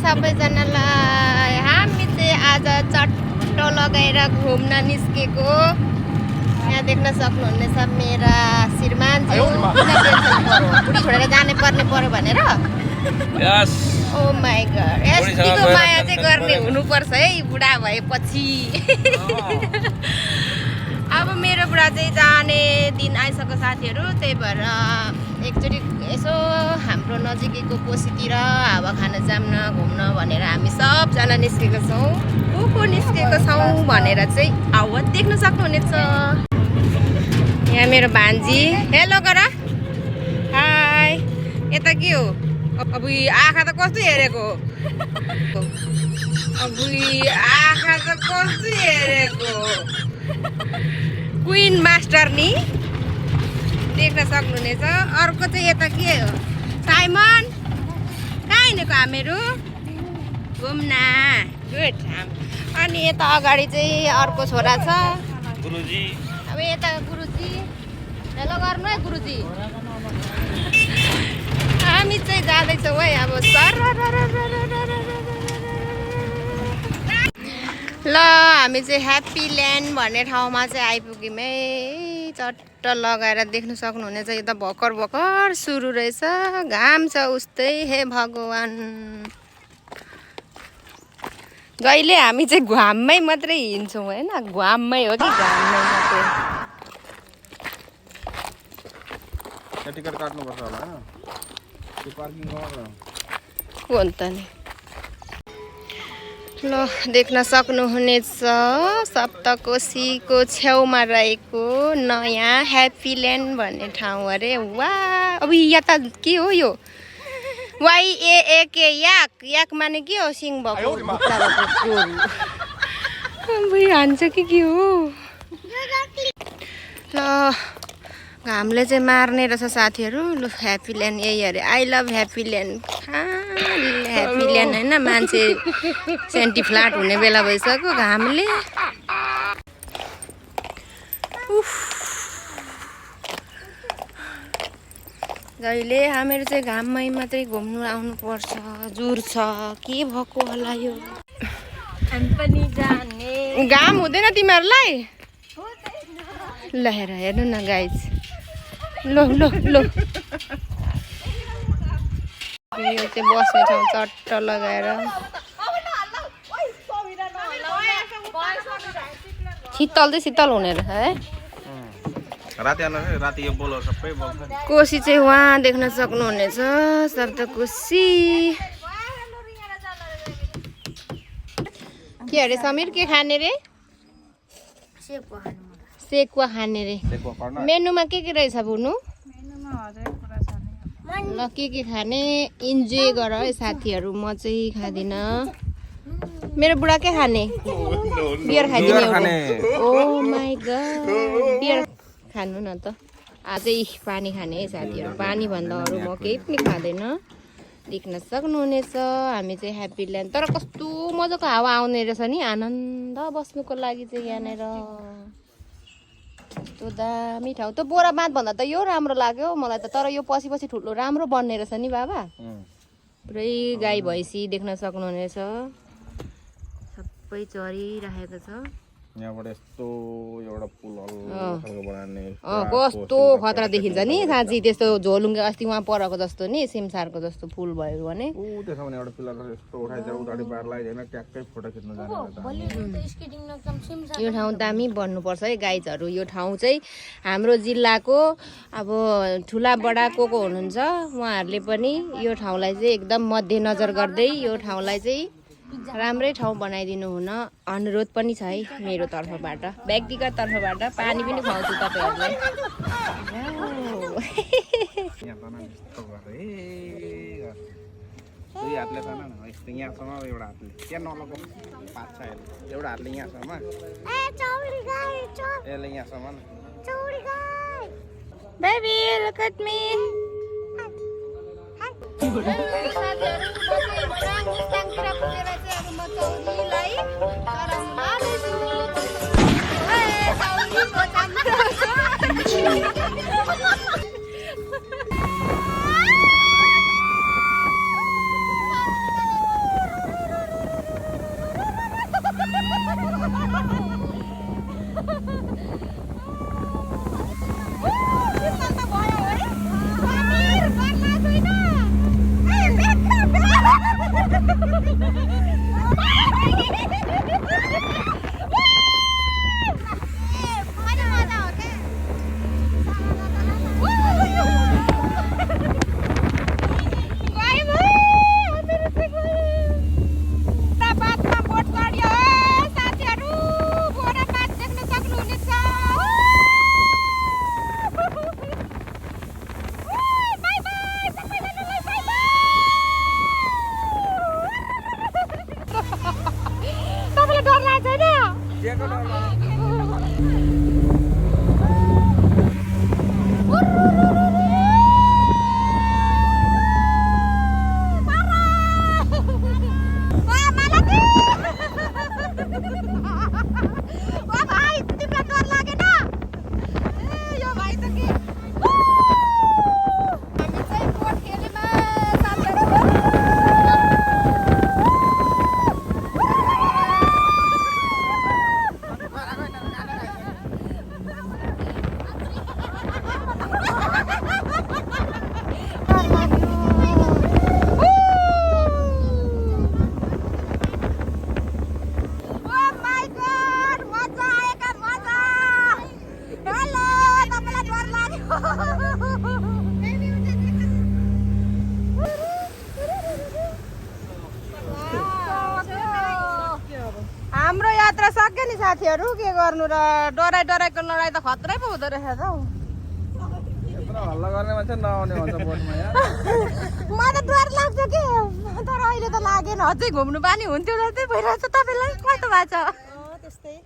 सबैजनालाई हामी चाहिँ आज चट्टो लगाएर घुम्न निस्केको यहाँ देख्न सक्नुहुनेछ मेरा श्रीमान बुढी छोडेर जाने पर्ने पर्यो भनेर ओ माई गॉड यतिको माया चाहिँ गर्ने हुनुपर्छ है बुढा भएपछि अब मेरो बुढा चाहिँ जाने दिन आइसक्यो साथीहरू त्यही भएर एकचोटि यसो हाम्रो नजिकैको कोसीतिर हावा खान जाम्न घुम्न भनेर हामी सबजना निस्केको छौँ को निस्केको छौँ भनेर चाहिँ आवाज देख्न सक्नुहुनेछ यहाँ मेरो भान्जी हेलो गर हाई यता के हो अब आँखा त कस्तो हेरेको अब आँखा त कस्तो हेरेको क्वीन मास्टर नि देख्न सक्नुहुनेछ अर्को चाहिँ यता के हो साइमन कहाँ हिँडेको हामीहरू घुम्न गुड अनि यता अगाडि चाहिँ अर्को छोरा छ गुरुजी अब यता गुरुजी हेलो गर्नु है गुरुजी हामी चाहिँ जाँदैछौँ है अब सर ल हामी चाहिँ ह्याप्पी ल्यान्ड भन्ने ठाउँमा चाहिँ आइपुग्यौँ है चट्ट लगाएर देख्न सक्नुहुनेछ यो त भर्खर भर्खर सुरु रहेछ घाम छ उस्तै हे भगवान् जहिले हामी चाहिँ घाममै मात्रै हिँड्छौँ होइन घाममै हो कि घाममै मात्रै टिकट काट्नुपर्छ होला त्यो पार्किङ गर्नु हो नि त नि ल देख्न सक्नुहुनेछ सप्तकोशीको छेउमा रहेको नयाँ ह्याप्पी ल्यान्ड भन्ने ठाउँ अरे वा अब यहाँ त के हो यो YAAK याक याक माने के हो सिङ भएको हान्छ कि के हो ल घामले चाहिँ मार्ने रहेछ साथीहरू लु ह्याप्पी ल्यान्ड यही अरे I love happy land happy land होइन मान्छे सेन्टी फ्ल्याट हुने बेला भइसक्यो घामले जहिले हामीहरू चाहिँ घाममै मात्रै घुम्नु आउनुपर्छ जुर छ के भएको होला यो हामी पनि जाने घाम हुँदैन तिमीहरूलाई ल हेर हेर्नु न गाइज लो लो लो यो चाहिँ बस्ने ठाउँ चट्ट लगाएर शीतल चाहिँ शीतल हुने रहेछ है राति यो बोलर सबै बोल्छ कोसी चाहिँ वहाँ देख्न सक्नुहुनेछ सप्तकोशी के अरे समीर के खाने रे सेकुवा खाने रे मेनुमा के रहेछ बुनु ल के खाने इन्जोय गर है साथीहरू म चाहिँ खाँदिनँ मेरो बुढा के खाने बियर खाइदिने ओ माई गॉड बियर खानु न त अझै पानी खाने है साथीहरू पानी भन्दा अरू म केही पनि खाँदैन देख्न सक्नुहुनेछ हामी चाहिँ ह्याप्पी ल्यान्ड तर कस्तो मजाको हावा आउने रहेछ नि आनन्द बस्नुको लागि चाहिँ यहाँनिर कस्तो दामी ठाउँ त्यो बोरा बाँध भन्दा त यो राम्रो लाग्यो मलाई त तर यो पछि पछि ठुलो राम्रो बन्ने रहेछ नि बाबा पुरै गाई भैँसी देख्न सक्नुहुनेछ सबै चरिरहेको छ यहाँबाट यस्तो एउटा पुल बनाउने कस्तो खतरा देखिन्छ नि साँच्ची त्यस्तो झोलुङ्गे अस्ति उहाँ परको जस्तो नि सिमसारको जस्तो पुल भयो भने एउटा पिलर यस्तो उठाइदिएर उताडि पार लगाइदिएन ट्याक्कै फोटो खिच्न जाने यो ठाउँ दामी बन्नुपर्छ है गाइजहरू यो ठाउँ चाहिँ हाम्रो जिल्लाको अब ठुला बडा को हुनुहुन्छ उहाँहरूले पनि यो ठाउँलाई चाहिँ एकदम मध्यनजर गर्दै यो ठाउँलाई चाहिँ राम्रै ठाउँ बनाइदिनु हुन अनुरोध पनि छ है मेरो तर्फबाट व्यक्तिगत तर्फबाट पानी पनि खुवाउँछु तपाईँहरूलाई दुई हातले तान न यस्तो यहाँसम्म एउटा हातले त्यहाँ नलगाउ पाँच छ एउटा हातले यहाँसम्म यसले यहाँसम्म बेबी लुक एट मी यात्रा सक्यो नि साथीहरू के गर्नु र डराइको लडाइँ त खत्रै पो हुँदो रहेछ त हौ यत्रो हल्ला गर्ने मान्छे नआउने भन्छ बोटमा यार मलाई त डर लाग्छ कि तर अहिले त लागेन अझै घुम्नु पनि हुन्थ्यो जस्तै भइरहेछ तपाईँलाई कस्तो भएको छ त्यस्तै